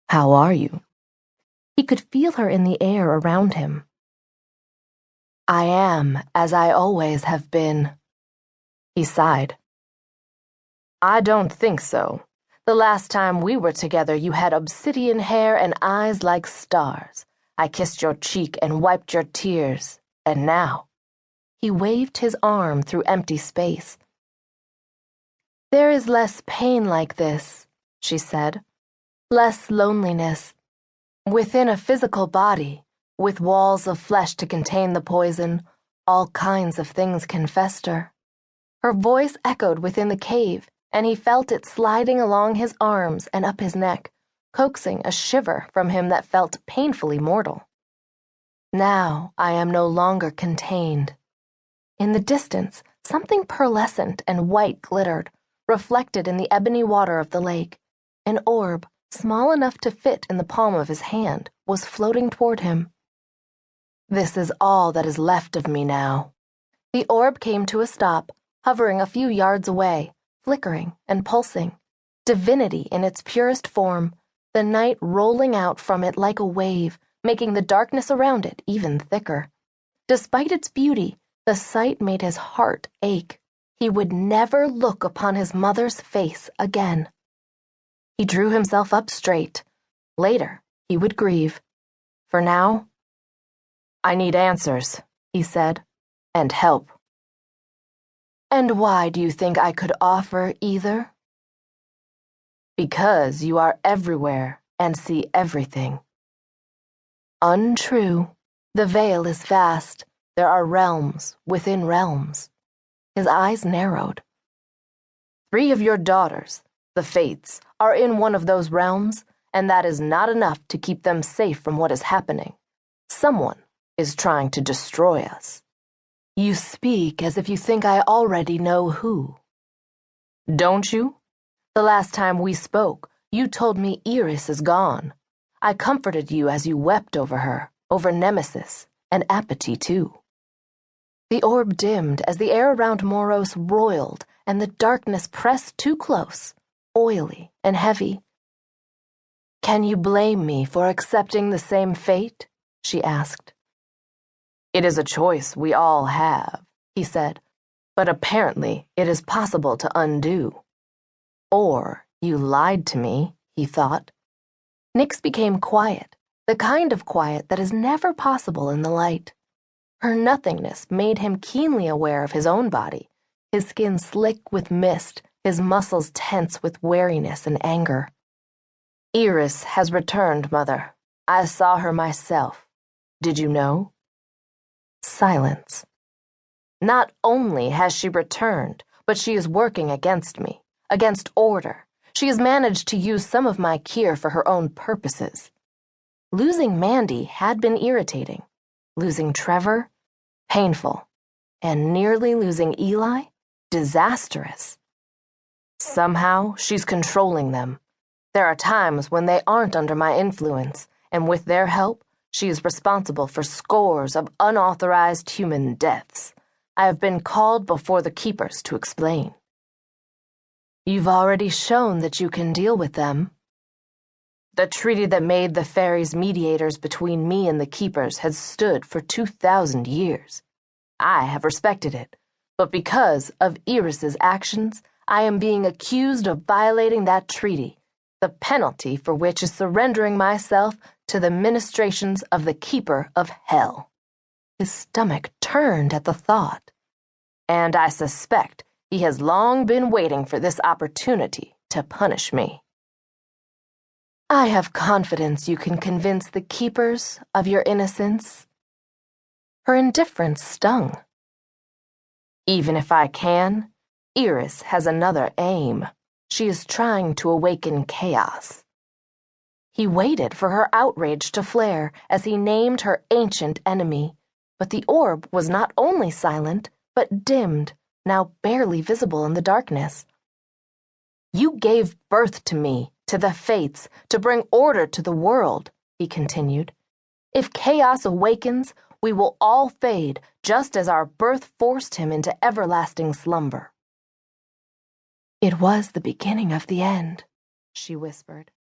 How are you? He could feel her in the air around him. I am, as I always have been. He sighed. I don't think so. The last time we were together, you had obsidian hair and eyes like stars. I kissed your cheek and wiped your tears. And now, he waved his arm through empty space. There is less pain like this, she said. Less loneliness. Within a physical body, with walls of flesh to contain the poison, all kinds of things can fester. Her voice echoed within the cave, and he felt it sliding along his arms and up his neck, coaxing a shiver from him that felt painfully mortal. Now I am no longer contained. In the distance, something pearlescent and white glittered, reflected in the ebony water of the lake. An orb, small enough to fit in the palm of his hand, was floating toward him. This is all that is left of me now. The orb came to a stop, hovering a few yards away, flickering and pulsing, divinity in its purest form, the night rolling out from it like a wave, making the darkness around it even thicker. Despite its beauty, the sight made his heart ache. He would never look upon his mother's face again. He drew himself up straight. Later, he would grieve. For now, I need answers, he said, and help. And why do you think I could offer either? Because you are everywhere and see everything. Untrue. The veil is vast. There are realms within realms. His eyes narrowed. 3 of your daughters, the Fates, are in one of those realms, and that is not enough to keep them safe from what is happening. Someone is trying to destroy us. You speak as if you think I already know who. Don't you? The last time we spoke, you told me Iris is gone. I comforted you as you wept over her, over Nemesis, and Apathy too. The orb dimmed as the air around Moros roiled and the darkness pressed too close, oily and heavy. Can you blame me for accepting the same fate? She asked. It is a choice we all have, he said, but apparently it is possible to undo. Or you lied to me, he thought. Nyx became quiet, the kind of quiet that is never possible in the light. Her nothingness made him keenly aware of his own body, his skin slick with mist, his muscles tense with weariness and anger. Iris has returned, Mother. I saw her myself. Did you know? Silence. Not only has she returned, but she is working against me, against order. She has managed to use some of my Kere for her own purposes. Losing Mandy had been irritating. Losing Trevor? Painful. And nearly losing Eli? Disastrous. Somehow, she's controlling them. There are times when they aren't under my influence, and with their help, she is responsible for scores of unauthorized human deaths. I have been called before the Keepers to explain. You've already shown that you can deal with them. The treaty that made the Ferry's mediators between me and the Keepers has stood for 2,000 years. I have respected it, but because of Iris's actions, I am being accused of violating that treaty, the penalty for which is surrendering myself to the ministrations of the Keeper of Hell. His stomach turned at the thought. And I suspect he has long been waiting for this opportunity to punish me. I have confidence you can convince the Keepers of your innocence. Her indifference stung. Even if I can, Iris has another aim. She is trying to awaken chaos. He waited for her outrage to flare as he named her ancient enemy, but the orb was not only silent, but dimmed, now barely visible in the darkness. You gave birth to me, to the Fates, to bring order to the world, he continued. If chaos awakens, we will all fade, just as our birth forced him into everlasting slumber. It was the beginning of the end, she whispered.